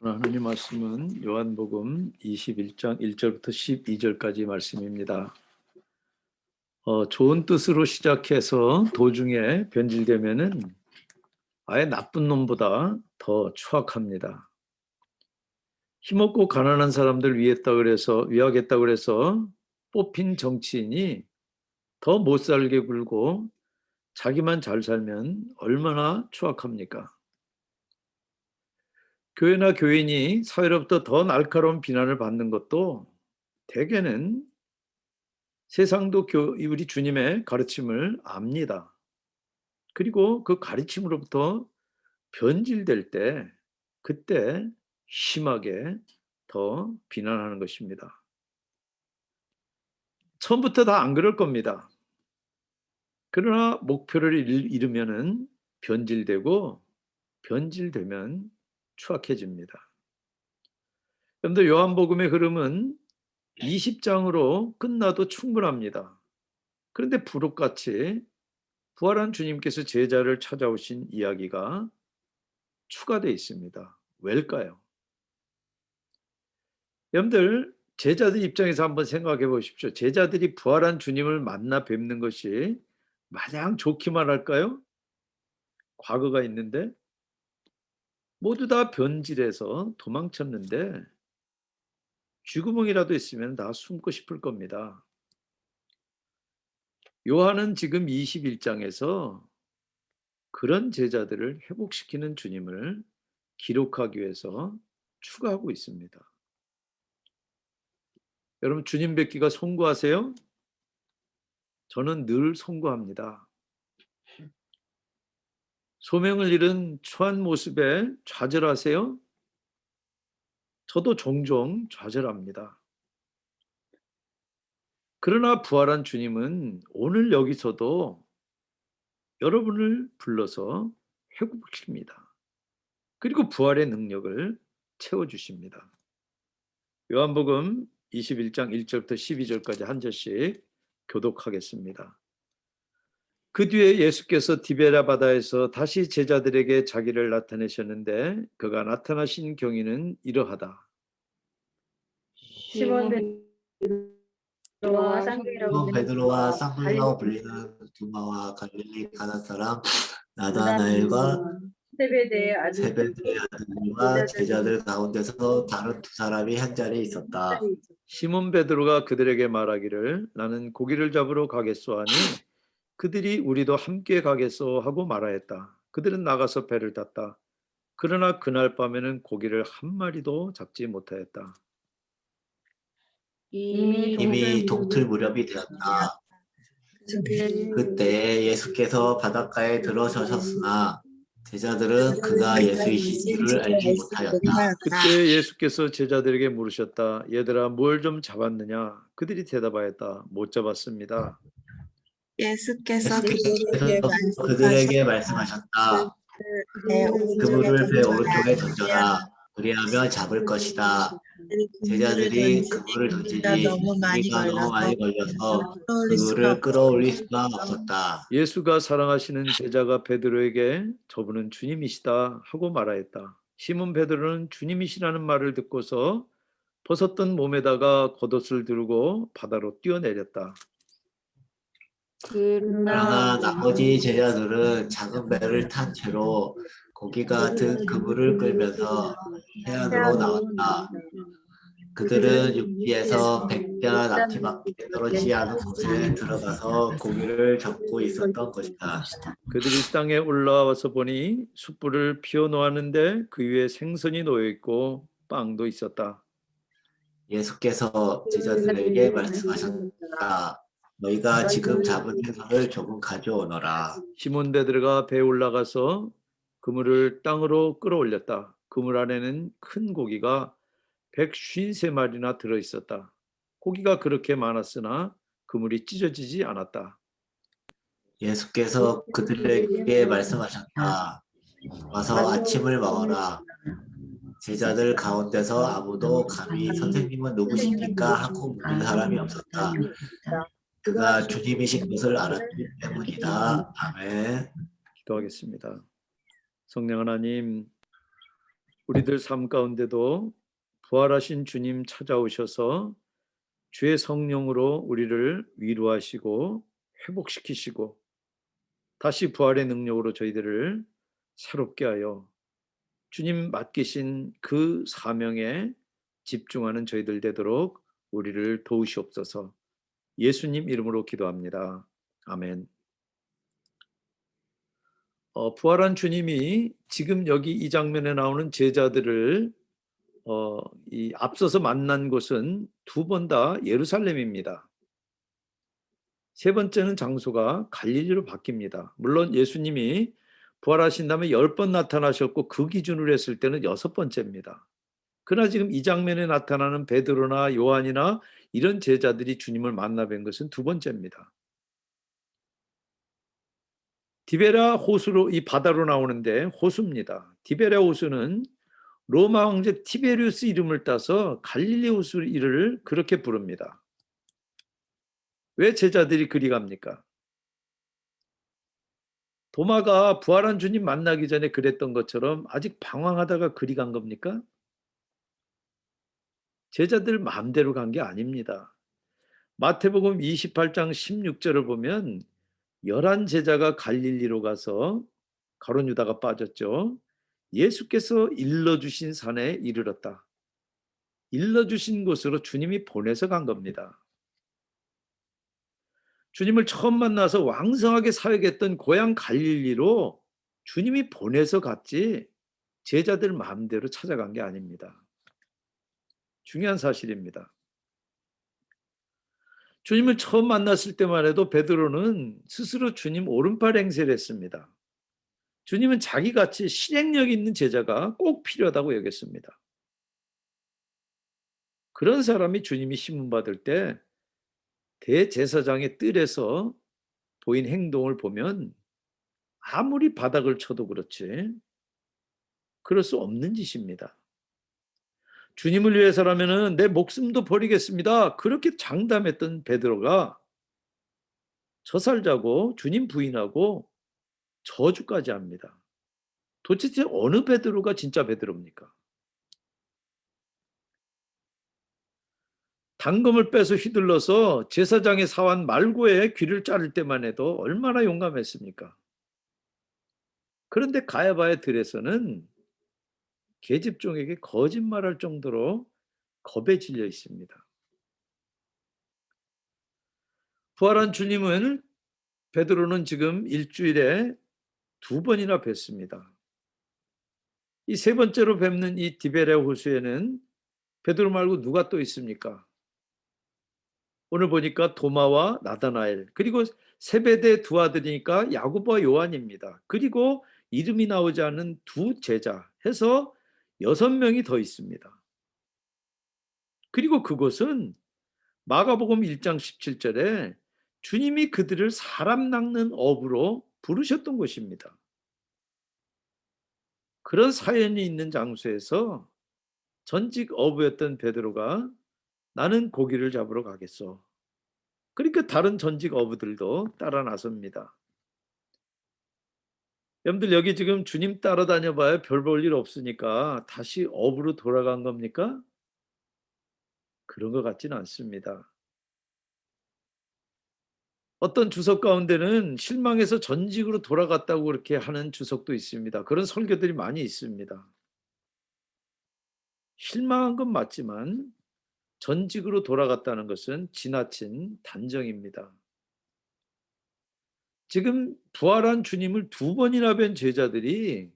오늘 하나님 말씀은 요한복음 21장 1절부터 12절까지 말씀입니다. 좋은 뜻으로 시작해서 도중에 변질되면은 아예 나쁜 놈보다 더 추악합니다. 힘없고 가난한 사람들 위하겠다 그래서 뽑힌 정치인이 더 못 살게 굴고 자기만 잘 살면 얼마나 추악합니까? 교회나 교인이 사회로부터 더 날카로운 비난을 받는 것도 대개는 세상도 우리 주님의 가르침을 압니다. 그리고 그 가르침으로부터 변질될 때 그때 심하게 더 비난하는 것입니다. 처음부터 다 안 그럴 겁니다. 그러나 목표를 이루면은 변질되면 추악해집니다. 여러분들 요한복음의 흐름은 20장으로 끝나도 충분합니다. 그런데 부록같이 부활한 주님께서 제자를 찾아오신 이야기가 추가되어 있습니다. 왜일까요? 여러분들 제자들 입장에서 한번 생각해 보십시오. 제자들이 부활한 주님을 만나 뵙는 것이 마냥 좋기만 할까요? 과거가 있는데 모두 다 변질해서 도망쳤는데 쥐구멍이라도 있으면 다 숨고 싶을 겁니다. 요한은 지금 21장에서 그런 제자들을 회복시키는 주님을 기록하기 위해서 추가하고 있습니다. 여러분 주님 뵙기가 송구하세요? 저는 늘 송구합니다. 소명을 잃은 초한 모습에 좌절하세요? 저도 종종 좌절합니다. 그러나 부활한 주님은 오늘 여기서도 여러분을 불러서 회복시킵니다. 그리고 부활의 능력을 채워주십니다. 요한복음 21장 1절부터 12절까지 한 절씩 교독하겠습니다. 그 뒤에 예수께서 디베라 바다에서 다시 제자들에게 자기를 나타내셨는데 그가 나타나신 경위는 이러하다. 시몬 베드로와 쌍둥이라고 불리는 두마와 갈릴리 가나 사람 나다나엘과 세베대의 아들과 제자들 가운데서 다른 두 사람이 한 자리에 있었다. 시몬 베드로가 그들에게 말하기를 나는 고기를 잡으러 가겠소 하니 그들이 우리도 함께 가겠소 하고 말하였다. 그들은 나가서 배를 탔다. 그러나 그날 밤에는 고기를 한 마리도 잡지 못하였다. 이미 동틀 무렵이 되었다. 그때 예수께서 바닷가에 들어서셨으나 제자들은 그가 예수이신 줄을 알지 못하였다. 그때 예수께서 제자들에게 물으셨다. 얘들아 뭘 좀 잡았느냐? 그들이 대답하였다. 못 잡았습니다. 예수께서 그들에게 말씀하셨다. 그물을 배 오른쪽에 던져라. 그리하면 잡을 것이다. 제자들이 그물을 던지니 고기가 너무 많이 걸려서 그물을 끌어올릴 수가 없었다. 예수가 사랑하시는 제자가 베드로에게 저분은 주님이시다 하고 말하였다. 시몬 베드로는 주님이시라는 말을 듣고서 벗었던 몸에다가 겉옷을 두르고 바다로 뛰어내렸다. 그러나 나머지 제자들은 작은 배를 탄 채로 고기가 든 그물을 끌면서 해안으로 나왔다. 그들은 육지에서 100자 나티밖에 떨어지지 않은 곳에 들어가서 고기를 잡고 있었던 것이다. 그들이 땅에 올라와서 보니 숯불을 피워놓았는데 그 위에 생선이 놓여있고 빵도 있었다. 예수께서 제자들에게 말씀하셨다. 너희가 지금 잡은 생선을 조금 가져오너라. 시몬 베드로가 배에 올라가서 그물을 땅으로 끌어올렸다. 그물 안에는 큰 고기가 153마리나 들어있었다. 고기가 그렇게 많았으나 그물이 찢어지지 않았다. 예수께서 그들에게 말씀하셨다. 와서 아침을 먹어라. 제자들 가운데서 아무도 감히 선생님은 누구십니까? 하고 묻는 사람이 없었다. 그가 주님이신 것을 알았기 때문이다. 아멘. 기도하겠습니다. 성령 하나님, 우리들 삶 가운데도 부활하신 주님 찾아오셔서 주의 성령으로 우리를 위로하시고 회복시키시고 다시 부활의 능력으로 저희들을 새롭게 하여 주님 맡기신 그 사명에 집중하는 저희들 되도록 우리를 도우시옵소서. 예수님 이름으로 기도합니다. 아멘. 부활한 주님이 지금 여기 이 장면에 나오는 제자들을 이 앞서서 만난 곳은 두 번 다 예루살렘입니다. 세 번째는 장소가 갈릴리로 바뀝니다. 물론 예수님이 부활하신 다음에 10번 나타나셨고 그 기준으로 했을 때는 6번째입니다. 그러나 지금 이 장면에 나타나는 베드로나 요한이나 이런 제자들이 주님을 만나 뵌 것은 두 번째입니다. 디베라 호수로 이 바다로 나오는데 호수입니다. 디베라 호수는 로마 황제 티베리우스 이름을 따서 갈릴리 호수 이름을 그렇게 부릅니다. 왜 제자들이 그리 갑니까? 도마가 부활한 주님 만나기 전에 그랬던 것처럼 아직 방황하다가 그리 간 겁니까? 제자들 마음대로 간 게 아닙니다. 마태복음 28장 16절을 보면 11 제자가 갈릴리로 가서 가룟 유다가 빠졌죠. 예수께서 일러주신 산에 이르렀다. 일러주신 곳으로 주님이 보내서 간 겁니다. 주님을 처음 만나서 왕성하게 사역했던 고향 갈릴리로 주님이 보내서 갔지 제자들 마음대로 찾아간 게 아닙니다. 중요한 사실입니다. 주님을 처음 만났을 때만 해도 베드로는 스스로 주님 오른팔 행세를 했습니다. 주님은 자기같이 실행력 있는 제자가 꼭 필요하다고 여겼습니다. 그런 사람이 주님이 신문받을 때 대제사장의 뜰에서 보인 행동을 보면 아무리 바닥을 쳐도 그렇지 그럴 수 없는 짓입니다. 주님을 위해서라면 내 목숨도 버리겠습니다. 그렇게 장담했던 베드로가 저살자고 주님 부인하고 저주까지 합니다. 도대체 어느 베드로가 진짜 베드로입니까? 단검을 빼서 휘둘러서 제사장의 사환 말고의 귀를 자를 때만 해도 얼마나 용감했습니까? 그런데 가야바의 들에서는 계집종에게 거짓말할 정도로 겁에 질려 있습니다. 부활한 주님은 베드로는 지금 일주일에 2번이나 뵙습니다. 이 세 번째로 뵙는 이 디베레 호수에는 베드로 말고 누가 또 있습니까? 오늘 보니까 도마와 나다나엘 그리고 세베대 두 아들이니까 야고보와 요한입니다. 그리고 이름이 나오지 않은 두 제자 해서 6명이 더 있습니다. 그리고 그곳은 마가복음 1장 17절에 주님이 그들을 사람 낚는 어부로 부르셨던 곳입니다. 그런 사연이 있는 장소에서 전직 어부였던 베드로가 나는 고기를 잡으러 가겠소. 그러니까 다른 전직 어부들도 따라 나섭니다. 여러분들 여기 지금 주님 따라다녀 봐야 별 볼 일 없으니까 다시 업으로 돌아간 겁니까? 그런 것 같지는 않습니다. 어떤 주석 가운데는 실망해서 전직으로 돌아갔다고 그렇게 하는 주석도 있습니다. 그런 설교들이 많이 있습니다. 실망한 건 맞지만 전직으로 돌아갔다는 것은 지나친 단정입니다. 지금 부활한 주님을 2번이나 뵌 제자들이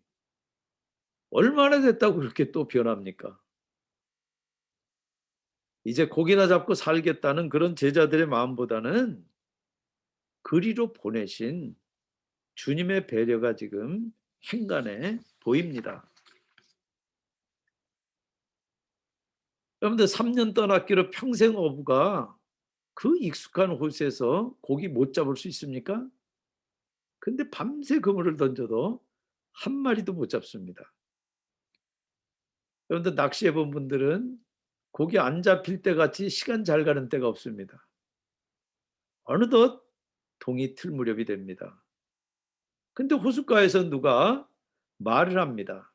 얼마나 됐다고 그렇게 또 변합니까? 이제 고기나 잡고 살겠다는 그런 제자들의 마음보다는 그리로 보내신 주님의 배려가 지금 행간에 보입니다. 여러분들 3년 떠났기로 평생 어부가 그 익숙한 호수에서 고기 못 잡을 수 있습니까? 근데 밤새 그물을 던져도 한 마리도 못 잡습니다. 여러분들 낚시해 본 분들은 고기 안 잡힐 때 같이 시간 잘 가는 때가 없습니다. 어느덧 동이 틀 무렵이 됩니다. 근데 호숫가에서 누가 말을 합니다.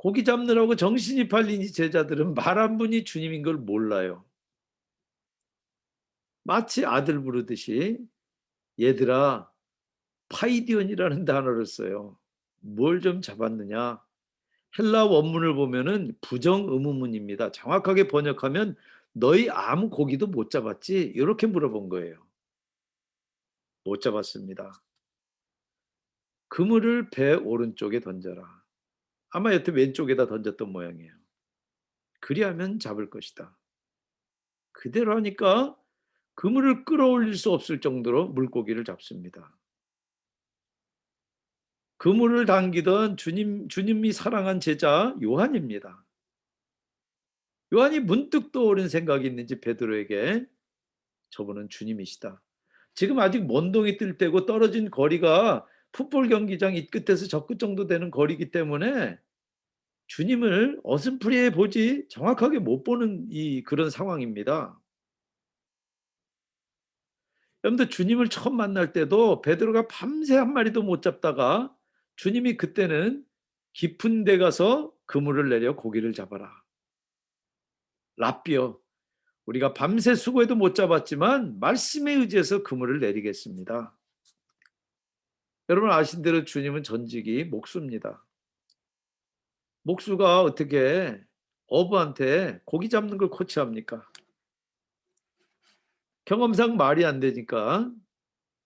고기 잡느라고 정신이 팔린 이 제자들은 말 한 분이 주님인 걸 몰라요. 마치 아들 부르듯이 얘들아 파이디온이라는 단어를 써요. 뭘 좀 잡았느냐? 헬라 원문을 보면은 부정 의문문입니다. 정확하게 번역하면 너희 아무 고기도 못 잡았지? 이렇게 물어본 거예요. 못 잡았습니다. 그물을 배 오른쪽에 던져라. 아마 여태 왼쪽에다 던졌던 모양이에요. 그리하면 잡을 것이다. 그대로 하니까 그물을 끌어올릴 수 없을 정도로 물고기를 잡습니다. 그물을 당기던 주님이 사랑한 제자 요한입니다. 요한이 문득 떠오른 생각이 있는지 베드로에게 저분은 주님이시다. 지금 아직 먼동이 뜰 때고 떨어진 거리가 풋볼 경기장 이 끝에서 저 끝 정도 되는 거리이기 때문에 주님을 어슴푸레 보지 정확하게 못 보는 그런 상황입니다. 여러분들 주님을 처음 만날 때도 베드로가 밤새 한 마리도 못 잡다가 주님이 그때는 깊은 데 가서 그물을 내려 고기를 잡아라. 랍비여, 우리가 밤새 수고해도 못 잡았지만 말씀에 의지해서 그물을 내리겠습니다. 여러분 아신 대로 주님은 전직이 목수입니다. 목수가 어떻게 어부한테 고기 잡는 걸 코치합니까? 경험상 말이 안 되니까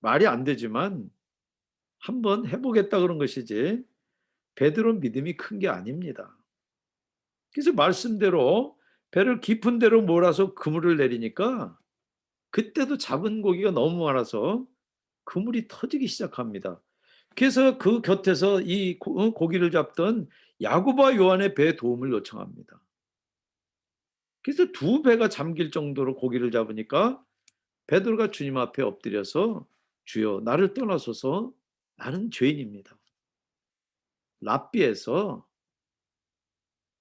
말이 안 되지만 한번 해보겠다 그런 것이지 베드로 믿음이 큰 게 아닙니다. 그래서 말씀대로 배를 깊은 데로 몰아서 그물을 내리니까 그때도 잡은 고기가 너무 많아서 그물이 터지기 시작합니다. 그래서 그 곁에서 이 고기를 잡던 야고보와 요한의 배에 도움을 요청합니다. 그래서 두 배가 잠길 정도로 고기를 잡으니까 베드로가 주님 앞에 엎드려서 주여 나를 떠나소서 나는 죄인입니다. 랍비에서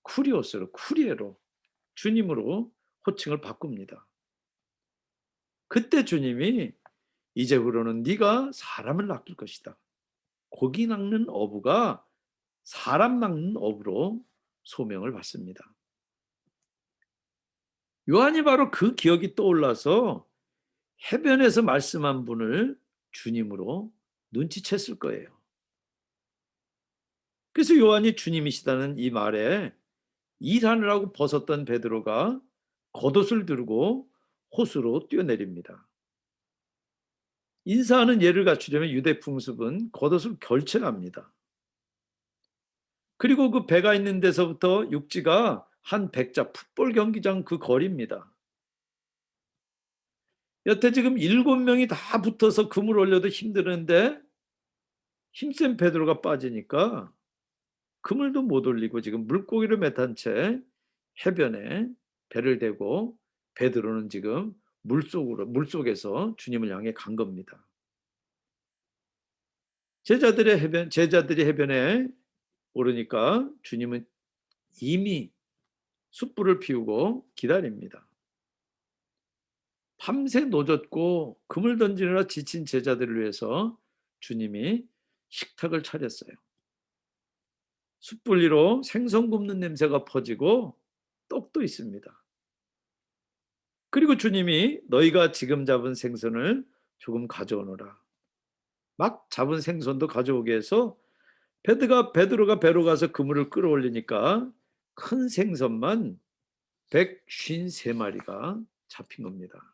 쿠리오스로 쿠리에로 주님으로 호칭을 바꿉니다. 그때 주님이 이제부로는 네가 사람을 낚을 것이다. 고기 낚는 어부가 사람 낚는 어부로 소명을 받습니다. 요한이 바로 그 기억이 떠올라서 해변에서 말씀한 분을 주님으로 눈치챘을 거예요. 그래서 요한이 주님이시다는 이 말에 일하느라고 벗었던 베드로가 겉옷을 들고 호수로 뛰어내립니다. 인사하는 예를 갖추려면 유대 풍습은 겉옷을 걸쳐갑니다. 그리고 그 배가 있는 데서부터 육지가 한 백자 풋볼 경기장 그 거리입니다. 여태 지금 7명이 다 붙어서 그물 올려도 힘드는데 힘센 베드로가 빠지니까 그물도 못 올리고 지금 물고기를 매탄 채 해변에 배를 대고 베드로는 지금 물속에서 주님을 향해 간 겁니다. 제자들이 해변에 오르니까 주님은 이미 숯불을 피우고 기다립니다. 밤새 노졌고 그물 던지느라 지친 제자들을 위해서 주님이 식탁을 차렸어요. 숯불 위로 생선 굽는 냄새가 퍼지고 떡도 있습니다. 그리고 주님이 너희가 지금 잡은 생선을 조금 가져오너라. 막 잡은 생선도 가져오게 해서 베드로가 배로 가서 그물을 끌어올리니까 큰 생선만 153마리가 잡힌 겁니다.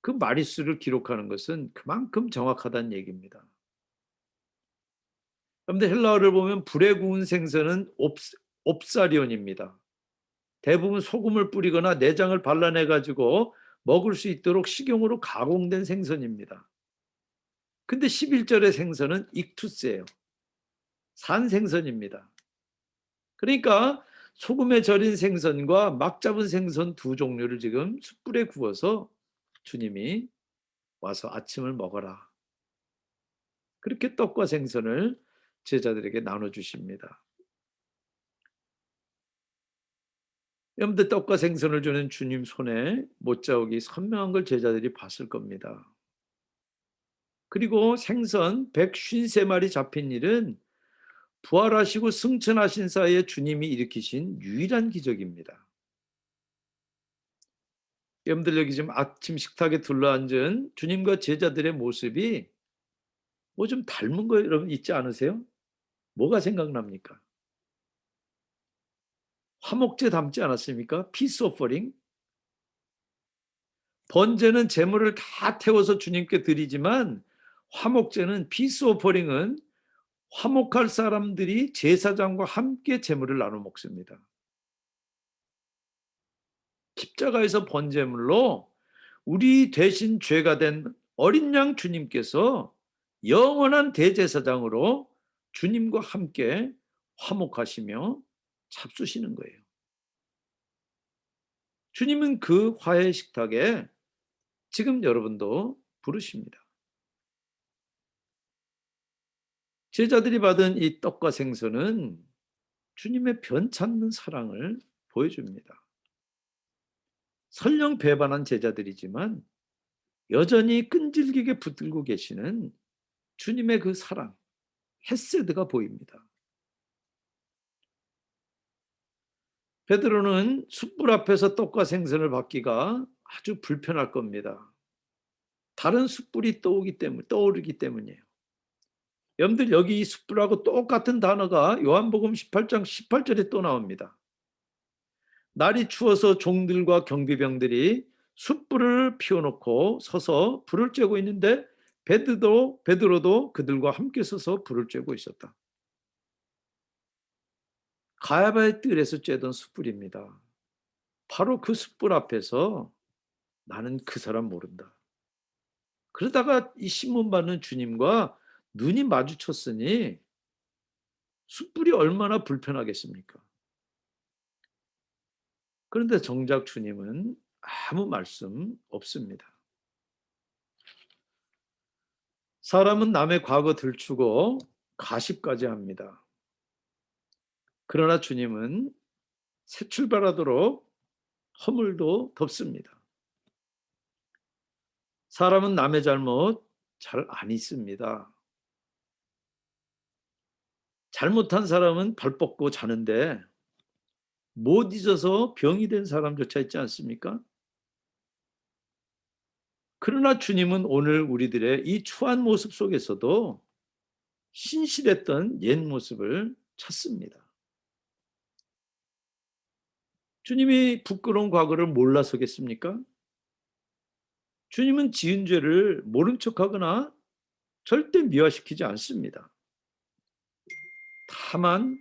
그 마리수를 기록하는 것은 그만큼 정확하다는 얘기입니다. 그런데 헬라어를 보면 불에 구운 생선은 옵사리온입니다. 대부분 소금을 뿌리거나 내장을 발라내 가지고 먹을 수 있도록 식용으로 가공된 생선입니다. 근데 11절의 생선은 익투스예요. 산 생선입니다. 그러니까 소금에 절인 생선과 막 잡은 생선 두 종류를 지금 숯불에 구워서 주님이 와서 아침을 먹어라. 그렇게 떡과 생선을 제자들에게 나눠주십니다. 여러분들 떡과 생선을 주는 주님 손에 못자국이 선명한 걸 제자들이 봤을 겁니다. 그리고 생선 153마리 잡힌 일은 부활하시고 승천하신 사이에 주님이 일으키신 유일한 기적입니다. 여러분들 여기 지금 아침 식탁에 둘러앉은 주님과 제자들의 모습이 뭐 좀 닮은 거 여러분 있지 않으세요? 뭐가 생각납니까? 화목제 닮지 않았습니까? 피스 오퍼링. 번제는 제물을 다 태워서 주님께 드리지만 화목제는 피스 오퍼링은 화목할 사람들이 제사장과 함께 제물을 나눠 먹습니다. 십자가에서 번제물로 우리 대신 죄가 된 어린 양 주님께서 영원한 대제사장으로 주님과 함께 화목하시며 잡수시는 거예요. 주님은 그 화해 식탁에 지금 여러분도 부르십니다. 제자들이 받은 이 떡과 생선은 주님의 변찮는 사랑을 보여줍니다. 설령 배반한 제자들이지만 여전히 끈질기게 붙들고 계시는 주님의 그 사랑, 헤세드가 보입니다. 베드로는 숯불 앞에서 떡과 생선을 받기가 아주 불편할 겁니다. 다른 숯불이 떠오르기 때문이에요. 여러분들 여기 이 숯불하고 똑같은 단어가 요한복음 18장 18절에 또 나옵니다. 날이 추워서 종들과 경비병들이 숯불을 피워놓고 서서 불을 쬐고 있는데 베드로도 그들과 함께 서서 불을 쬐고 있었다. 가야바의 뜰에서 쬐던 숯불입니다. 바로 그 숯불 앞에서 나는 그 사람 모른다. 그러다가 이 신문 받는 주님과 눈이 마주쳤으니 숯불이 얼마나 불편하겠습니까? 그런데 정작 주님은 아무 말씀 없습니다. 사람은 남의 과거 들추고 가십까지 합니다. 그러나 주님은 새 출발하도록 허물도 덮습니다. 사람은 남의 잘못 잘 안 잊습니다. 잘못한 사람은 발 뻗고 자는데 못 잊어서 병이 된 사람조차 있지 않습니까? 그러나 주님은 오늘 우리들의 이 추한 모습 속에서도 신실했던 옛 모습을 찾습니다. 주님이 부끄러운 과거를 몰라서겠습니까? 주님은 지은 죄를 모른 척하거나 절대 미화시키지 않습니다. 다만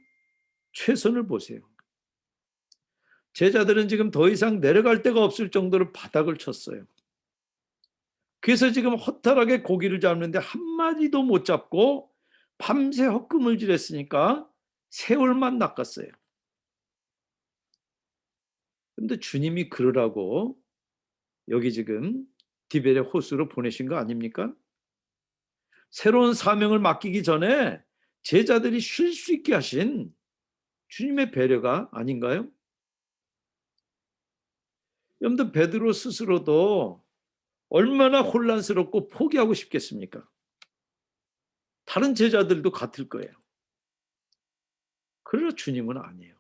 최선을 보세요. 제자들은 지금 더 이상 내려갈 데가 없을 정도로 바닥을 쳤어요. 그래서 지금 허탈하게 고기를 잡는데 한 마디도 못 잡고 밤새 헛금을질했으니까 세월만 낚았어요. 그런데 주님이 그러라고 여기 지금 디베레 호수로 보내신 거 아닙니까? 새로운 사명을 맡기기 전에 제자들이 쉴 수 있게 하신 주님의 배려가 아닌가요? 여러분들 베드로 스스로도 얼마나 혼란스럽고 포기하고 싶겠습니까? 다른 제자들도 같을 거예요. 그러나 주님은 아니에요.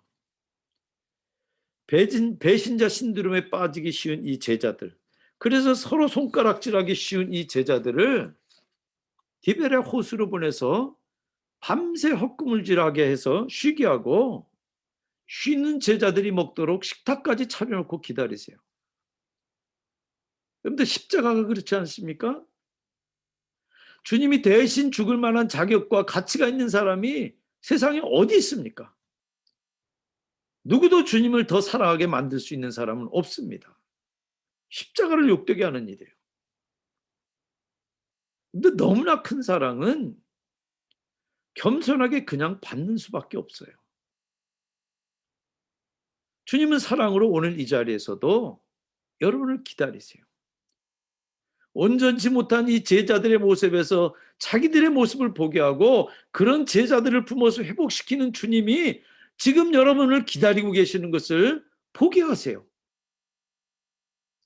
배신자 신드롬에 빠지기 쉬운 이 제자들, 그래서 서로 손가락질하기 쉬운 이 제자들을 디베레 호수로 보내서 밤새 헛구물질하게 해서 쉬게 하고 쉬는 제자들이 먹도록 식탁까지 차려놓고 기다리세요. 그런데 십자가가 그렇지 않습니까? 주님이 대신 죽을 만한 자격과 가치가 있는 사람이 세상에 어디 있습니까? 누구도 주님을 더 사랑하게 만들 수 있는 사람은 없습니다. 십자가를 욕되게 하는 일이에요. 근데 너무나 큰 사랑은 겸손하게 그냥 받는 수밖에 없어요. 주님은 사랑으로 오늘 이 자리에서도 여러분을 기다리세요. 온전치 못한 이 제자들의 모습에서 자기들의 모습을 보게 하고 그런 제자들을 품어서 회복시키는 주님이 지금 여러분을 기다리고 계시는 것을 보게 하세요.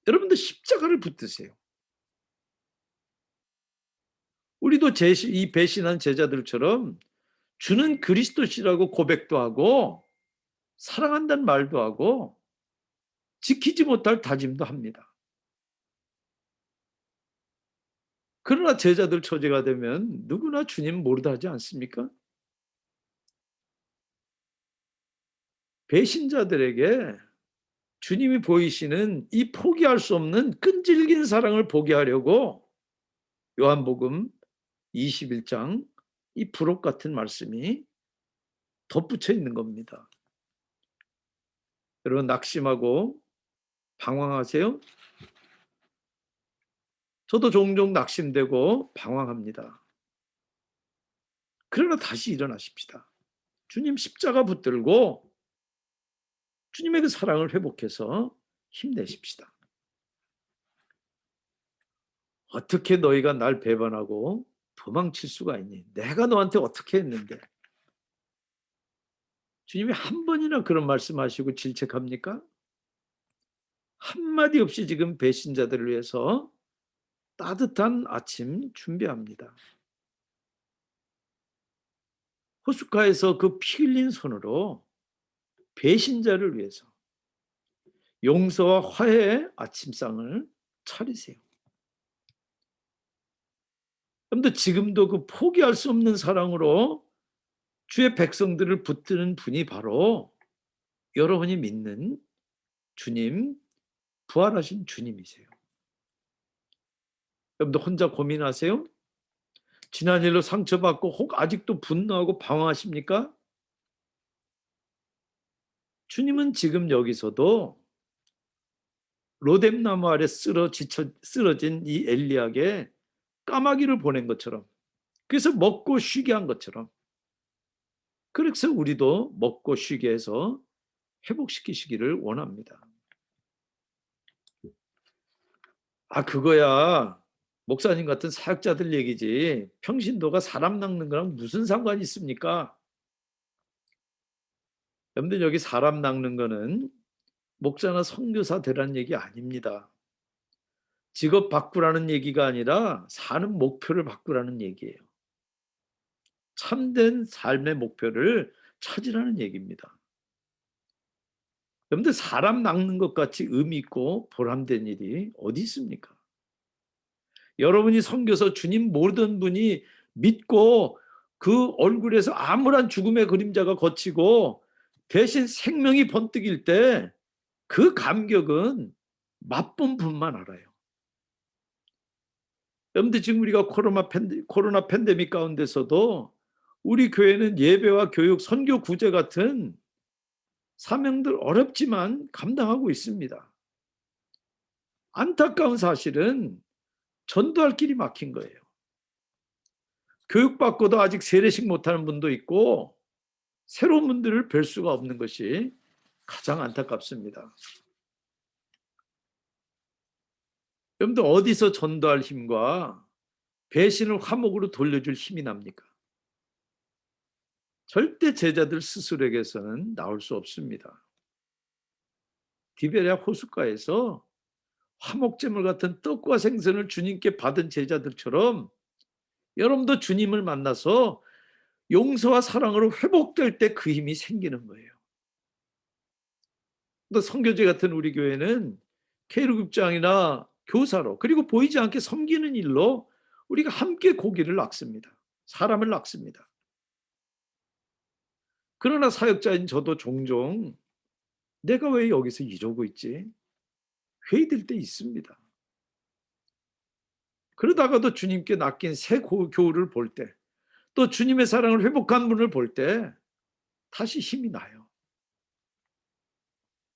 여러분들 십자가를 붙드세요. 우리도 이 배신한 제자들처럼 주는 그리스도시라고 고백도 하고 사랑한다는 말도 하고 지키지 못할 다짐도 합니다. 그러나 제자들 처지가 되면 누구나 주님 모르다 하지 않습니까? 배신자들에게 주님이 보이시는 이 포기할 수 없는 끈질긴 사랑을 보게 하려고 요한복음 21장 이 부록 같은 말씀이 덧붙여 있는 겁니다. 여러분 낙심하고 방황하세요? 저도 종종 낙심되고 방황합니다. 그러나 다시 일어나십시다. 주님 십자가 붙들고 주님의 그 사랑을 회복해서 힘내십시다. 어떻게 너희가 날 배반하고 도망칠 수가 있니? 내가 너한테 어떻게 했는데? 주님이 한 번이나 그런 말씀하시고 질책합니까? 한마디 없이 지금 배신자들을 위해서 따뜻한 아침 준비합니다. 호숫가에서 그 피 흘린 손으로 배신자를 위해서 용서와 화해의 아침상을 차리세요. 그런데 지금도 그 포기할 수 없는 사랑으로 주의 백성들을 붙드는 분이 바로 여러분이 믿는 주님, 부활하신 주님이세요. 여러분들 혼자 고민하세요? 지난 일로 상처받고 혹 아직도 분노하고 방황하십니까? 주님은 지금 여기서도 로뎀나무 아래 쓰러진 이 엘리야에게 까마귀를 보낸 것처럼, 그래서 먹고 쉬게 한 것처럼, 그래서 우리도 먹고 쉬게 해서 회복시키시기를 원합니다. 아, 그거야 목사님 같은 사역자들 얘기지 평신도가 사람 낚는 거랑 무슨 상관이 있습니까? 여러분들 여기 사람 낚는 거는 목사나 선교사 되라는 얘기 아닙니다. 직업 바꾸라는 얘기가 아니라 사는 목표를 바꾸라는 얘기예요. 참된 삶의 목표를 찾으라는 얘기입니다. 여러분들 사람 낚는 것 같이 의미 있고 보람된 일이 어디 있습니까? 여러분이 섬겨서 주님 모르던 분이 믿고 그 얼굴에서 암울한 죽음의 그림자가 걷히고 대신 생명이 번뜩일 때 그 감격은 맛본 분만 알아요. 여러분들 지금 우리가 코로나 팬데믹 가운데서도 우리 교회는 예배와 교육, 선교 구제 같은 사명들 어렵지만 감당하고 있습니다. 안타까운 사실은 전도할 길이 막힌 거예요. 교육받고도 아직 세례식 못하는 분도 있고 새로운 분들을 뵐 수가 없는 것이 가장 안타깝습니다. 여러분들 어디서 전도할 힘과 배신을 화목으로 돌려줄 힘이 납니까? 절대 제자들 스스로에게서는 나올 수 없습니다. 디베랴 호숫가에서 화목제물 같은 떡과 생선을 주님께 받은 제자들처럼 여러분도 주님을 만나서 용서와 사랑으로 회복될 때 그 힘이 생기는 거예요. 또 선교제 같은 우리 교회는 K루급장이나 교사로 그리고 보이지 않게 섬기는 일로 우리가 함께 고기를 낚습니다. 사람을 낚습니다. 그러나 사역자인 저도 종종 내가 왜 여기서 이러고 있지? 회의될 때 있습니다. 그러다가도 주님께 낚인 새 교우를 볼 때, 또 주님의 사랑을 회복한 분을 볼 때 다시 힘이 나요.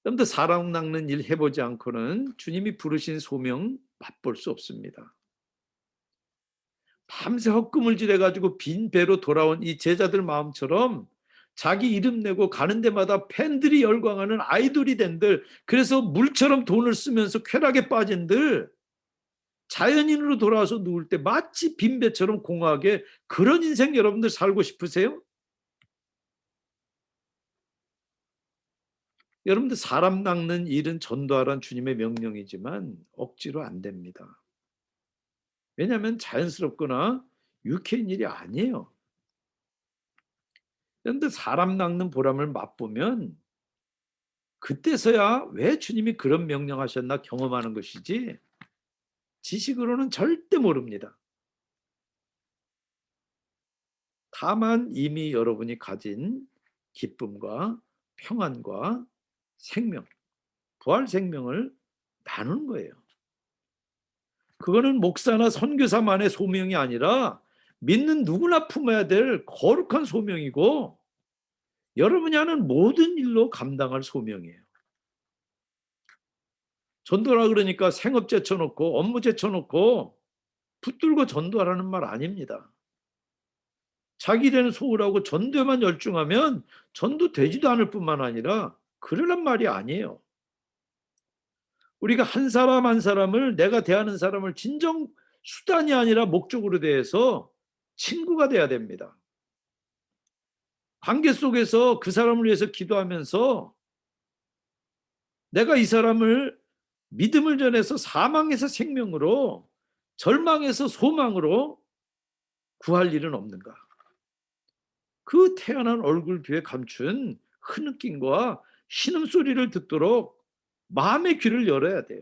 여러분들 사랑 낚는 일 해보지 않고는 주님이 부르신 소명 맛볼 수 없습니다. 밤새 헛금을질해가지고 빈 배로 돌아온 이 제자들 마음처럼 자기 이름 내고 가는 데마다 팬들이 열광하는 아이돌이 된들, 그래서 물처럼 돈을 쓰면서 쾌락에 빠진들, 자연인으로 돌아와서 누울 때 마치 빈 배처럼 공허하게, 그런 인생 여러분들 살고 싶으세요? 여러분들 사람 낚는 일은 전도하라는 주님의 명령이지만 억지로 안 됩니다. 왜냐하면 자연스럽거나 유쾌한 일이 아니에요. 그런데 사람 낚는 보람을 맛보면 그때서야 왜 주님이 그런 명령하셨나 경험하는 것이지 지식으로는 절대 모릅니다. 다만 이미 여러분이 가진 기쁨과 평안과 생명, 부활 생명을 나누는 거예요. 그거는 목사나 선교사만의 소명이 아니라 믿는 누구나 품어야 될 거룩한 소명이고 여러분이 하는 모든 일로 감당할 소명이에요. 전도라 그러니까 생업 제쳐놓고 업무 제쳐놓고 붙들고 전도하라는 말 아닙니다. 자기 일에는 소홀하고 전도에만 열중하면 전도 되지도 않을 뿐만 아니라 그러란 말이 아니에요. 우리가 한 사람 한 사람을 내가 대하는 사람을 진정 수단이 아니라 목적으로 대해서 친구가 돼야 됩니다. 관계 속에서 그 사람을 위해서 기도하면서 내가 이 사람을 믿음을 전해서 사망에서 생명으로 절망에서 소망으로 구할 일은 없는가? 그 태어난 얼굴 뒤에 감춘 흐느낌과 신음소리를 듣도록 마음의 귀를 열어야 돼요.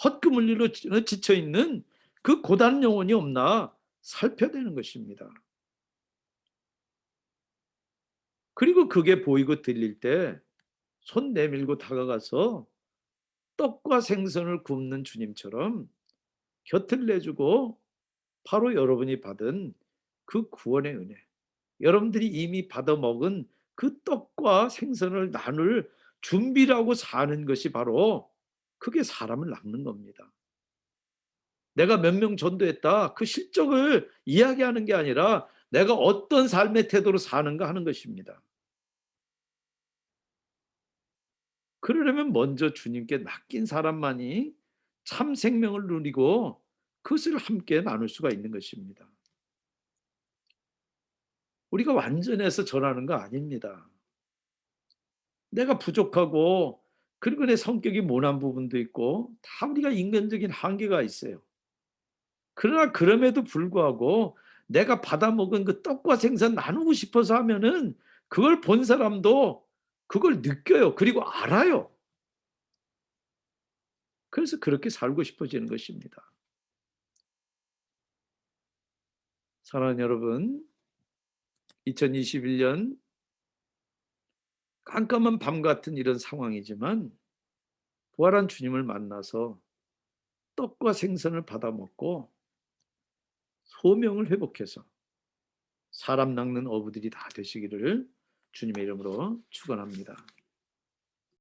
헛구물리로 지쳐있는 그 고단 영혼이 없나 살펴야 되는 것입니다. 그리고 그게 보이고 들릴 때 손 내밀고 다가가서 떡과 생선을 굽는 주님처럼 곁을 내주고 바로 여러분이 받은 그 구원의 은혜, 여러분들이 이미 받아 먹은 그 떡과 생선을 나눌 준비라고 사는 것이 바로 그게 사람을 낚는 겁니다. 내가 몇 명 전도했다. 그 실적을 이야기하는 게 아니라 내가 어떤 삶의 태도로 사는가 하는 것입니다. 그러려면 먼저 주님께 낚인 사람만이 참 생명을 누리고 그것을 함께 나눌 수가 있는 것입니다. 우리가 완전해서 전하는 거 아닙니다. 내가 부족하고 그리고 내 성격이 모난 부분도 있고 다 우리가 인간적인 한계가 있어요. 그러나 그럼에도 불구하고 내가 받아먹은 그 떡과 생선 나누고 싶어서 하면은 그걸 본 사람도 그걸 느껴요. 그리고 알아요. 그래서 그렇게 살고 싶어지는 것입니다. 사랑하는 여러분, 2021년 깜깜한 밤 같은 이런 상황이지만 부활한 주님을 만나서 떡과 생선을 받아먹고 소명을 회복해서 사람 낚는 어부들이 다 되시기를 주님의 이름으로 축원합니다.